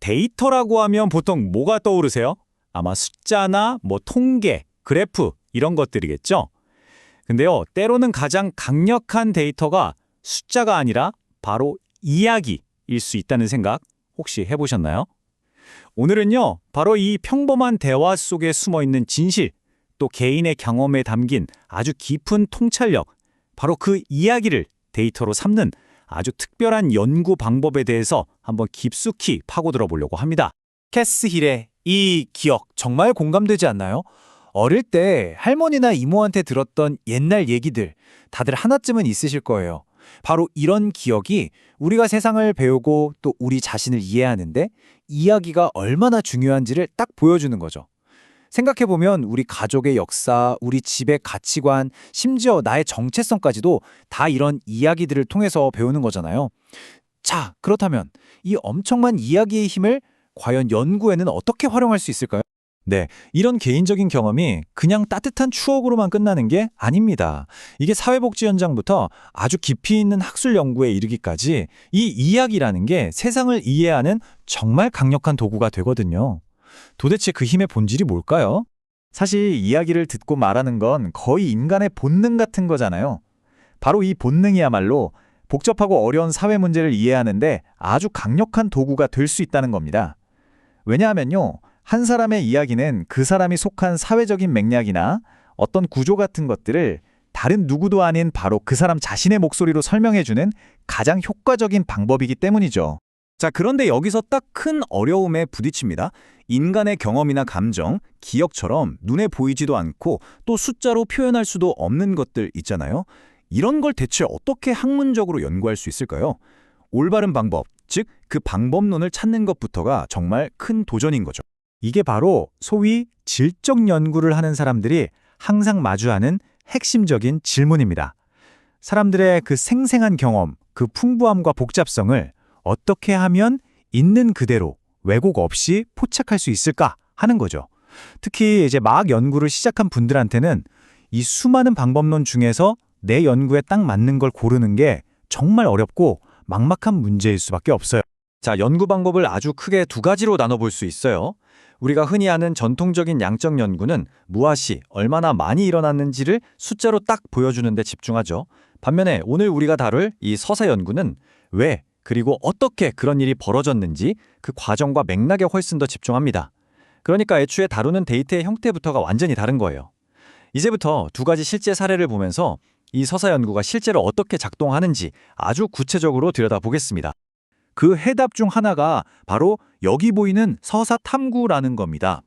데이터라고 하면 보통 뭐가 떠오르세요? 아마 숫자나 통계, 그래프 이런 것들이겠죠? 근데요, 때로는 가장 강력한 데이터가 숫자가 아니라 바로 이야기일 수 있다는 생각 혹시 해보셨나요? 오늘은요, 바로 이 평범한 대화 속에 숨어있는 진실, 또 개인의 경험에 담긴 아주 깊은 통찰력, 바로 그 이야기를 데이터로 삼는 아주 특별한 연구 방법에 대해서 한번 깊숙이 파고들어 보려고 합니다. 캐스 힐의 이 기억 정말 공감되지 않나요? 어릴 때 할머니나 이모한테 들었던 옛날 얘기들 다들 하나쯤은 있으실 거예요. 바로 이런 기억이 우리가 세상을 배우고 또 우리 자신을 이해하는데 이야기가 얼마나 중요한지를 딱 보여주는 거죠. 생각해보면 우리 가족의 역사, 우리 집의 가치관, 심지어 나의 정체성까지도 다 이런 이야기들을 통해서 배우는 거잖아요. 자, 그렇다면 이 엄청난 이야기의 힘을 과연 연구에는 어떻게 활용할 수 있을까요? 네, 이런 개인적인 경험이 그냥 따뜻한 추억으로만 끝나는 게 아닙니다. 이게 사회복지 현장부터 아주 깊이 있는 학술 연구에 이르기까지 이 이야기라는 게 세상을 이해하는 정말 강력한 도구가 되거든요. 도대체 그 힘의 본질이 뭘까요? 사실 이야기를 듣고 말하는 건 거의 인간의 본능 같은 거잖아요. 바로 이 본능이야말로 복잡하고 어려운 사회 문제를 이해하는데 아주 강력한 도구가 될 수 있다는 겁니다. 왜냐하면요, 한 사람의 이야기는 그 사람이 속한 사회적인 맥락이나 어떤 구조 같은 것들을 다른 누구도 아닌 바로 그 사람 자신의 목소리로 설명해주는 가장 효과적인 방법이기 때문이죠. 자, 그런데 여기서 딱 큰 어려움에 부딪힙니다. 인간의 경험이나 감정, 기억처럼 눈에 보이지도 않고 또 숫자로 표현할 수도 없는 것들 있잖아요. 이런 걸 대체 어떻게 학문적으로 연구할 수 있을까요? 올바른 방법, 즉 그 방법론을 찾는 것부터가 정말 큰 도전인 거죠. 이게 바로 소위 질적 연구를 하는 사람들이 항상 마주하는 핵심적인 질문입니다. 사람들의 그 생생한 경험, 그 풍부함과 복잡성을 어떻게 하면 있는 그대로 왜곡 없이 포착할 수 있을까 하는 거죠. 특히 이제 막 연구를 시작한 분들한테는 이 수많은 방법론 중에서 내 연구에 딱 맞는 걸 고르는 게 정말 어렵고 막막한 문제일 수밖에 없어요. 자, 연구 방법을 아주 크게 두 가지로 나눠볼 수 있어요. 우리가 흔히 아는 전통적인 양적 연구는 무엇이 얼마나 많이 일어났는지를 숫자로 딱 보여주는 데 집중하죠. 반면에 오늘 우리가 다룰 이 서사 연구는 왜 그리고 어떻게 그런 일이 벌어졌는지 그 과정과 맥락에 훨씬 더 집중합니다. 그러니까 애초에 다루는 데이터의 형태부터가 완전히 다른 거예요. 이제부터 두 가지 실제 사례를 보면서 이 서사 연구가 실제로 어떻게 작동하는지 아주 구체적으로 들여다보겠습니다. 그 해답 중 하나가 바로 여기 보이는 서사 탐구라는 겁니다.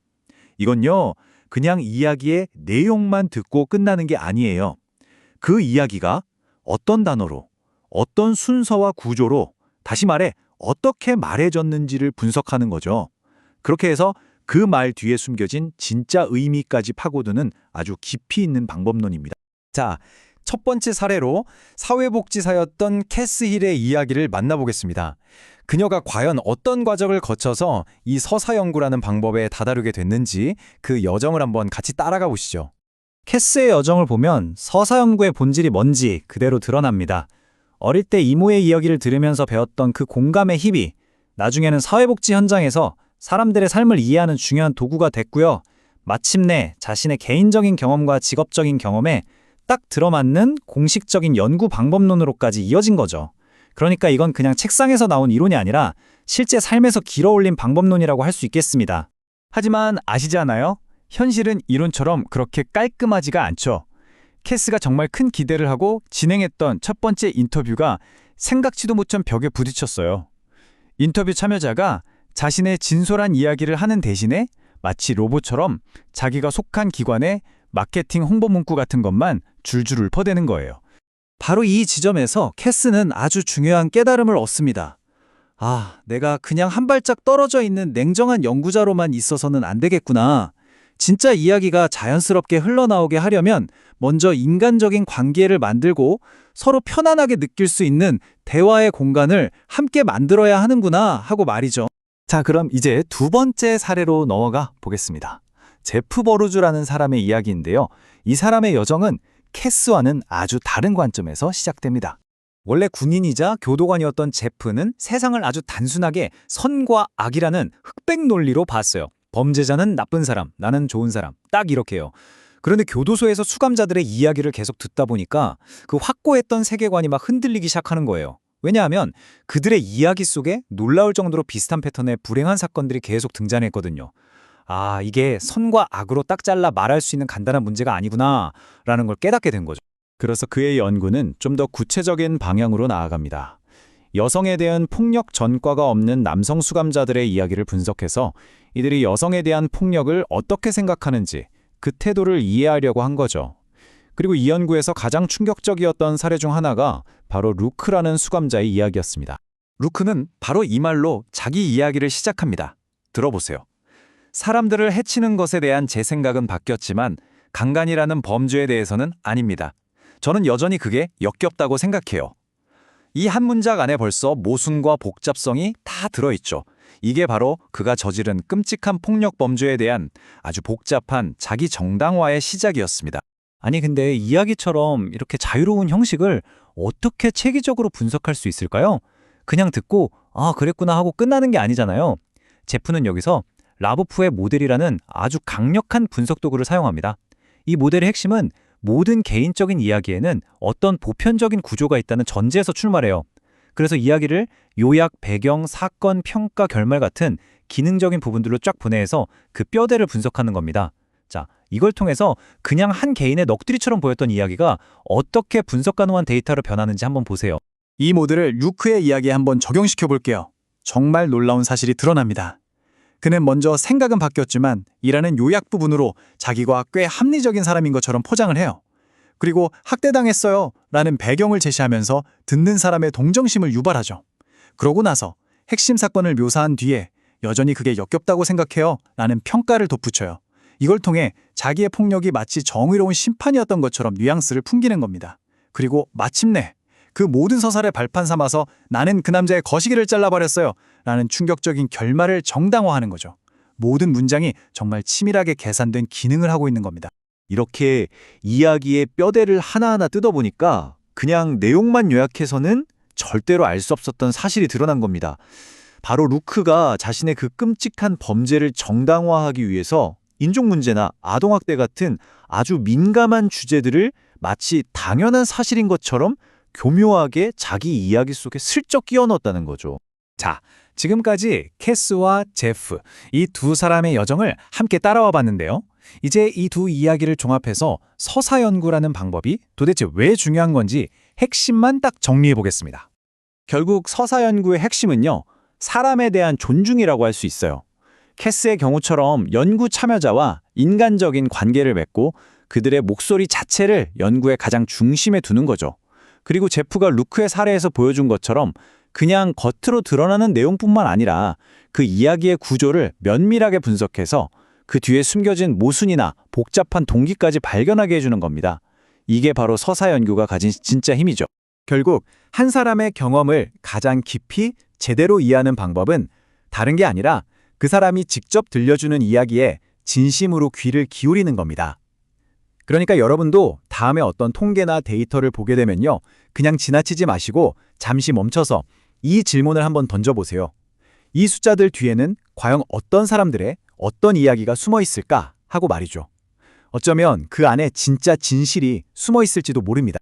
이건요, 그냥 이야기의 내용만 듣고 끝나는 게 아니에요. 그 이야기가 어떤 단어로, 어떤 순서와 구조로, 다시 말해 어떻게 말해졌는지를 분석하는 거죠. 그렇게 해서 그 말 뒤에 숨겨진 진짜 의미까지 파고드는 아주 깊이 있는 방법론입니다. 자, 첫 번째 사례로 사회복지사였던 캐스 힐의 이야기를 만나보겠습니다. 그녀가 과연 어떤 과정을 거쳐서 이 서사 연구라는 방법에 다다르게 됐는지 그 여정을 한번 같이 따라가 보시죠. 캐스의 여정을 보면 서사 연구의 본질이 뭔지 그대로 드러납니다. 어릴 때 이모의 이야기를 들으면서 배웠던 그 공감의 힘이 나중에는 사회복지 현장에서 사람들의 삶을 이해하는 중요한 도구가 됐고요. 마침내 자신의 개인적인 경험과 직업적인 경험에 딱 들어맞는 공식적인 연구 방법론으로까지 이어진 거죠. 그러니까 이건 그냥 책상에서 나온 이론이 아니라 실제 삶에서 길어올린 방법론이라고 할 수 있겠습니다. 하지만 아시지 않아요? 현실은 이론처럼 그렇게 깔끔하지가 않죠. 캐스가 정말 큰 기대를 하고 진행했던 첫 번째 인터뷰가 생각지도 못한 벽에 부딪혔어요. 인터뷰 참여자가 자신의 진솔한 이야기를 하는 대신에 마치 로봇처럼 자기가 속한 기관의 마케팅 홍보 문구 같은 것만 줄줄 읊어대는 거예요. 바로 이 지점에서 캐스는 아주 중요한 깨달음을 얻습니다. 아, 내가 그냥 한 발짝 떨어져 있는 냉정한 연구자로만 있어서는 안 되겠구나. 진짜 이야기가 자연스럽게 흘러나오게 하려면 먼저 인간적인 관계를 만들고 서로 편안하게 느낄 수 있는 대화의 공간을 함께 만들어야 하는구나 하고 말이죠. 자, 그럼 이제 두 번째 사례로 넘어가 보겠습니다. 제프 버루즈라는 사람의 이야기인데요. 이 사람의 여정은 캐스와는 아주 다른 관점에서 시작됩니다. 원래 군인이자 교도관이었던 제프는 세상을 아주 단순하게 선과 악이라는 흑백 논리로 봤어요. 범죄자는 나쁜 사람, 나는 좋은 사람. 딱 이렇게요. 그런데 교도소에서 수감자들의 이야기를 계속 듣다 보니까 그 확고했던 세계관이 막 흔들리기 시작하는 거예요. 왜냐하면 그들의 이야기 속에 놀라울 정도로 비슷한 패턴의 불행한 사건들이 계속 등장했거든요. 아, 이게 선과 악으로 딱 잘라 말할 수 있는 간단한 문제가 아니구나라는 걸 깨닫게 된 거죠. 그래서 그의 연구는 좀 더 구체적인 방향으로 나아갑니다. 여성에 대한 폭력 전과가 없는 남성 수감자들의 이야기를 분석해서 이들이 여성에 대한 폭력을 어떻게 생각하는지 그 태도를 이해하려고 한 거죠. 그리고 이 연구에서 가장 충격적이었던 사례 중 하나가 바로 루크라는 수감자의 이야기였습니다. 루크는 바로 이 말로 자기 이야기를 시작합니다. 들어보세요. 사람들을 해치는 것에 대한 제 생각은 바뀌었지만 강간이라는 범죄에 대해서는 아닙니다. 저는 여전히 그게 역겹다고 생각해요. 이 한 문장 안에 벌써 모순과 복잡성이 다 들어있죠. 이게 바로 그가 저지른 끔찍한 폭력 범죄에 대한 아주 복잡한 자기 정당화의 시작이었습니다. 아니 근데 이야기처럼 이렇게 자유로운 형식을 어떻게 체계적으로 분석할 수 있을까요? 그냥 듣고 아 그랬구나 하고 끝나는 게 아니잖아요. 제프는 여기서 라보프의 모델이라는 아주 강력한 분석 도구를 사용합니다. 이 모델의 핵심은 모든 개인적인 이야기에는 어떤 보편적인 구조가 있다는 전제에서 출발해요. 그래서 이야기를 요약, 배경, 사건, 평가, 결말 같은 기능적인 부분들로 쫙 분해해서 그 뼈대를 분석하는 겁니다. 자, 이걸 통해서 그냥 한 개인의 넋두리처럼 보였던 이야기가 어떻게 분석 가능한 데이터로 변하는지 한번 보세요. 이 모델을 루크의 이야기에 한번 적용시켜 볼게요. 정말 놀라운 사실이 드러납니다. 그는 먼저 생각은 바뀌었지만 일하는 요약 부분으로 자기가 꽤 합리적인 사람인 것처럼 포장을 해요. 그리고 학대당했어요 라는 배경을 제시하면서 듣는 사람의 동정심을 유발하죠. 그러고 나서 핵심 사건을 묘사한 뒤에 여전히 그게 역겹다고 생각해요 라는 평가를 덧붙여요. 이걸 통해 자기의 폭력이 마치 정의로운 심판이었던 것처럼 뉘앙스를 풍기는 겁니다. 그리고 마침내 그 모든 서사를 발판 삼아서 나는 그 남자의 거시기를 잘라버렸어요 라는 충격적인 결말을 정당화하는 거죠. 모든 문장이 정말 치밀하게 계산된 기능을 하고 있는 겁니다. 이렇게 이야기의 뼈대를 하나하나 뜯어보니까 그냥 내용만 요약해서는 절대로 알 수 없었던 사실이 드러난 겁니다. 바로 루크가 자신의 그 끔찍한 범죄를 정당화하기 위해서 인종 문제나 아동학대 같은 아주 민감한 주제들을 마치 당연한 사실인 것처럼 교묘하게 자기 이야기 속에 슬쩍 끼워 넣었다는 거죠. 자, 지금까지 캐스와 제프, 이 두 사람의 여정을 함께 따라와 봤는데요. 이제 이 두 이야기를 종합해서 서사 연구라는 방법이 도대체 왜 중요한 건지 핵심만 딱 정리해 보겠습니다. 결국 서사 연구의 핵심은요, 사람에 대한 존중이라고 할 수 있어요. 캐스의 경우처럼 연구 참여자와 인간적인 관계를 맺고 그들의 목소리 자체를 연구의 가장 중심에 두는 거죠. 그리고 제프가 루크의 사례에서 보여준 것처럼 그냥 겉으로 드러나는 내용뿐만 아니라 그 이야기의 구조를 면밀하게 분석해서 그 뒤에 숨겨진 모순이나 복잡한 동기까지 발견하게 해주는 겁니다. 이게 바로 서사 연구가 가진 진짜 힘이죠. 결국 한 사람의 경험을 가장 깊이 제대로 이해하는 방법은 다른 게 아니라 그 사람이 직접 들려주는 이야기에 진심으로 귀를 기울이는 겁니다. 그러니까 여러분도 다음에 어떤 통계나 데이터를 보게 되면요. 그냥 지나치지 마시고 잠시 멈춰서 이 질문을 한번 던져보세요. 이 숫자들 뒤에는 과연 어떤 사람들의 어떤 이야기가 숨어 있을까 하고 말이죠. 어쩌면 그 안에 진짜 진실이 숨어 있을지도 모릅니다.